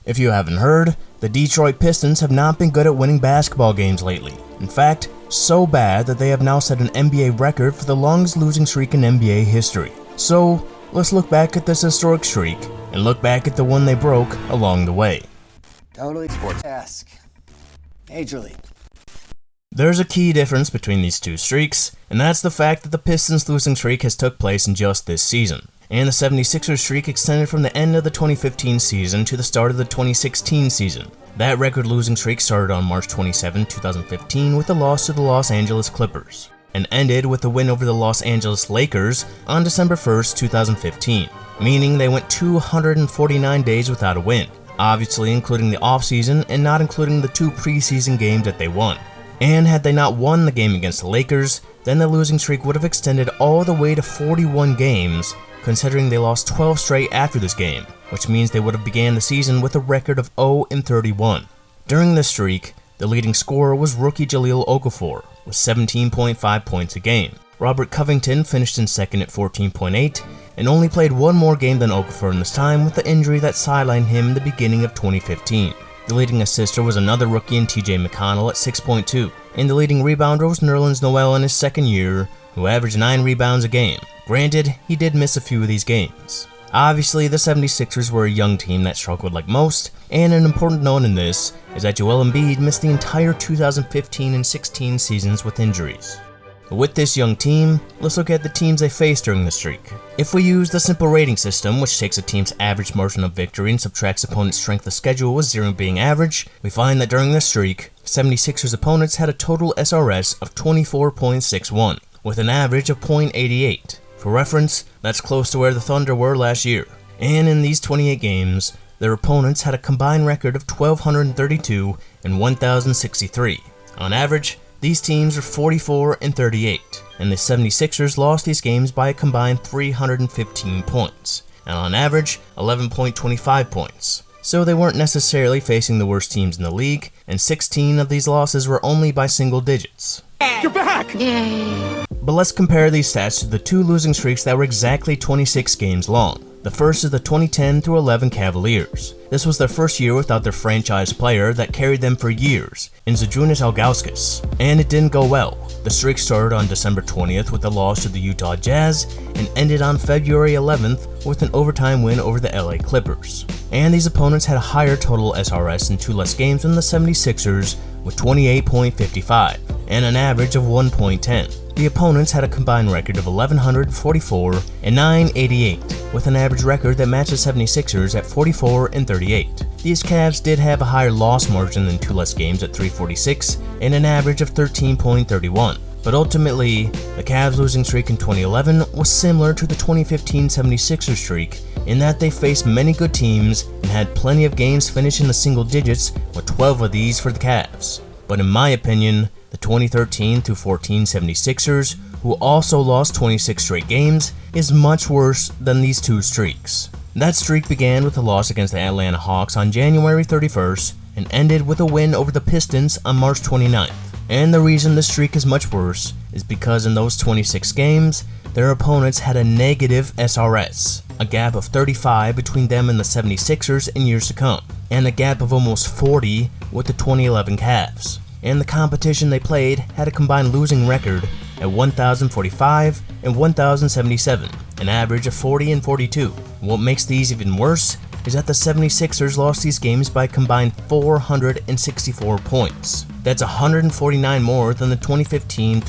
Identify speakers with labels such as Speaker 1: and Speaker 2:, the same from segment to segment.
Speaker 1: If you haven't heard, the Detroit Pistons have not been good at winning basketball games lately. In fact, so bad that they have now set an NBA record for the longest losing streak in NBA history. So, let's look back at this historic streak, and look back at the one they broke along the way.
Speaker 2: Totally sports-esque. Major League.
Speaker 1: There's a key difference between these two streaks, and that's the fact that the Pistons' losing streak has took place in just this season, and the 76ers streak extended from the end of the 2015 season to the start of the 2016 season. That record losing streak started on March 27, 2015 with a loss to the Los Angeles Clippers, and ended with a win over the Los Angeles Lakers on December 1st, 2015, meaning they went 249 days without a win, obviously including the offseason and not including the 2 preseason games that they won. And had they not won the game against the Lakers, then the losing streak would have extended all the way to 41 games, considering they lost 12 straight after this game, which means they would have began the season with a record of 0-31. During this streak, the leading scorer was rookie Jahlil Okafor with 17.5 points a game. Robert Covington finished in second at 14.8 and only played one more game than Okafor in this time with the injury that sidelined him in the beginning of 2015. The leading assister was another rookie in TJ McConnell at 6.2, and the leading rebounder was Nerlens Noel in his second year, who averaged 9 rebounds a game. Granted, he did miss a few of these games. Obviously, the 76ers were a young team that struggled like most, and an important note in this is that Joel Embiid missed the entire 2015 and 16 seasons with injuries. With this young team, let's look at the teams they faced during the streak. If we use the simple rating system, which takes a team's average margin of victory and subtracts opponent's strength of schedule with 0 being average, we find that during this streak, 76ers opponents had a total SRS of 24.61, with an average of .88. For reference, that's close to where the Thunder were last year. And in these 28 games, their opponents had a combined record of 1,232 and 1,063. On average, these teams are 44-38, and the 76ers lost these games by a combined 315 points, and on average, 11.25 points. So they weren't necessarily facing the worst teams in the league, and 16 of these losses were only by single digits.
Speaker 3: You're back!
Speaker 4: Yay!
Speaker 1: But let's compare these stats to the 2 losing streaks that were exactly 26 games long. The first is the 2010-11 Cavaliers. This was their first year without their franchise player that carried them for years, in Zydrunas Ilgauskas, and it didn't go well. The streak started on December 20th with a loss to the Utah Jazz and ended on February 11th with an overtime win over the LA Clippers. And these opponents had a higher total SRS in 2 less games than the 76ers with 28.55 and an average of 1.10. The opponents had a combined record of 1,144 and 988, with an average record that matched the 76ers at 44-38. These Cavs did have a higher loss margin than 2 less games at 346 and an average of 13.31. But ultimately, the Cavs' losing streak in 2011 was similar to the 2015 76ers streak in that they faced many good teams and had plenty of games finish in the single digits, with 12 of these for the Cavs. But in my opinion, the 2013-14 76ers, who also lost 26 straight games, is much worse than these 2 streaks. That streak began with a loss against the Atlanta Hawks on January 31st and ended with a win over the Pistons on March 29th. And the reason this streak is much worse is because in those 26 games, their opponents had a negative SRS, a gap of 35 between them and the 76ers in years to come, and a gap of almost 40 with the 2011 Cavs. And the competition they played had a combined losing record at 1,045 and 1,077, an average of 40 and 42. What makes these even worse is that the 76ers lost these games by a combined 464 points. That's 149 more than the 2015-2016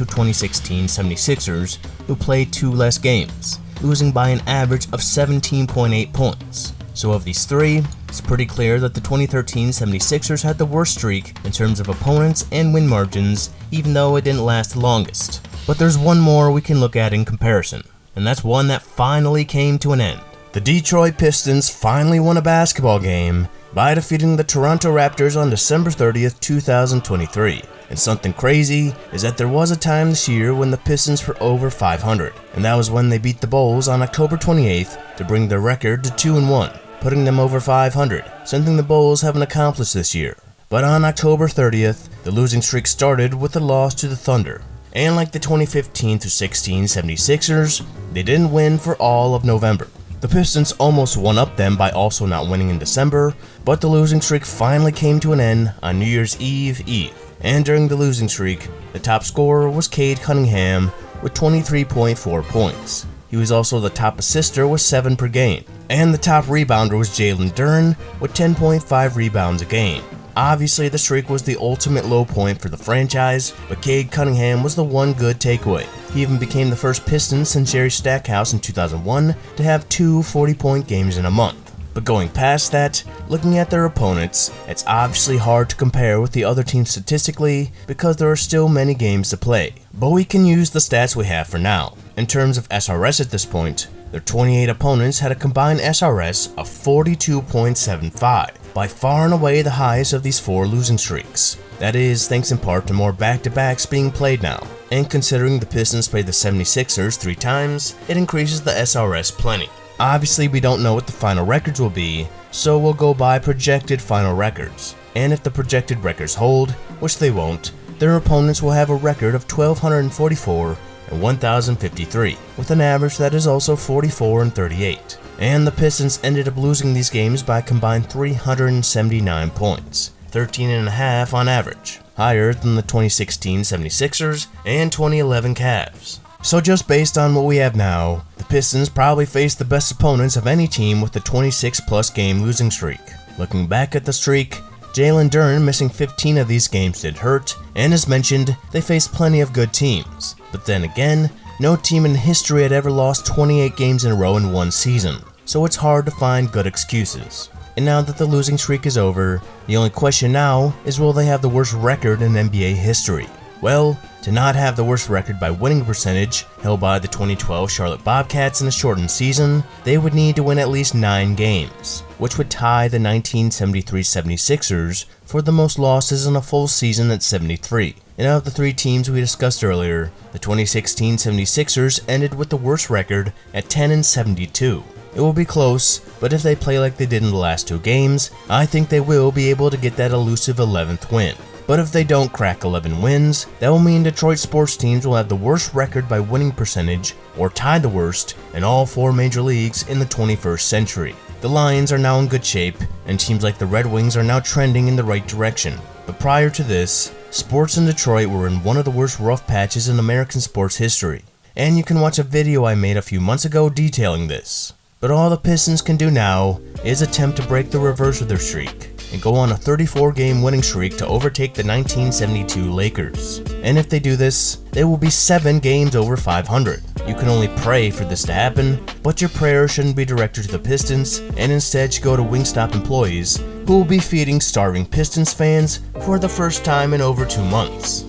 Speaker 1: 76ers, who played 2 less games, losing by an average of 17.8 points. So of these 3, it's pretty clear that the 2013 76ers had the worst streak in terms of opponents and win margins, even though it didn't last the longest. But there's one more we can look at in comparison, and that's one that finally came to an end. The Detroit Pistons finally won a basketball game by defeating the Toronto Raptors on December 30th, 2023. And something crazy is that there was a time this year when the Pistons were over 500, and that was when they beat the Bulls on October 28th to bring their record to 2-1. Putting them over 500, something the Bulls haven't accomplished this year. But on October 30th, the losing streak started with a loss to the Thunder. And like the 2015-16 76ers, they didn't win for all of November. The Pistons almost one-upped them by also not winning in December, but the losing streak finally came to an end on New Year's Eve. And during the losing streak, the top scorer was Cade Cunningham with 23.4 points. He was also the top assister with 7 per game. And the top rebounder was Jalen Duren with 10.5 rebounds a game. Obviously, the streak was the ultimate low point for the franchise, but Cade Cunningham was the one good takeaway. He even became the first Piston since Jerry Stackhouse in 2001 to have 2 40-point games in a month. But going past that, looking at their opponents, it's obviously hard to compare with the other teams statistically because there are still many games to play. But we can use the stats we have for now. In terms of SRS at this point, their 28 opponents had a combined SRS of 42.75, by far and away the highest of these 4 losing streaks. That is, thanks in part to more back-to-backs being played now. And considering the Pistons played the 76ers 3 times, it increases the SRS plenty. Obviously, we don't know what the final records will be, so we'll go by projected final records. And if the projected records hold, which they won't, their opponents will have a record of 1,244 and 1,053, with an average that is also 44 and 38. And the Pistons ended up losing these games by a combined 379 points, 13.5 on average, higher than the 2016 76ers and 2011 Cavs. So just based on what we have now, the Pistons probably face the best opponents of any team with the 26-plus game losing streak. Looking back at the streak, Jalen Duren missing 15 of these games did hurt, and as mentioned, they faced plenty of good teams. But then again, no team in history had ever lost 28 games in a row in one season, so it's hard to find good excuses. And now that the losing streak is over, the only question now is will they have the worst record in NBA history? Well, to not have the worst record by winning percentage held by the 2012 Charlotte Bobcats in a shortened season, they would need to win at least 9 games, which would tie the 1973 76ers for the most losses in a full season at 73. And out of the 3 teams we discussed earlier, the 2016 76ers ended with the worst record at 10-72. It will be close, but if they play like they did in the last 2 games, I think they will be able to get that elusive 11th win. But if they don't crack 11 wins, that will mean Detroit sports teams will have the worst record by winning percentage, or tie the worst, in all 4 major leagues in the 21st century. The Lions are now in good shape, and teams like the Red Wings are now trending in the right direction. But prior to this, sports in Detroit were in one of the worst rough patches in American sports history. And you can watch a video I made a few months ago detailing this. But all the Pistons can do now is attempt to break the reverse of their streak and go on a 34-game winning streak to overtake the 1972 Lakers. And if they do this, they will be 7 games over 500. You can only pray for this to happen, but your prayer shouldn't be directed to the Pistons, and instead should go to Wingstop employees who will be feeding starving Pistons fans for the first time in over 2 months.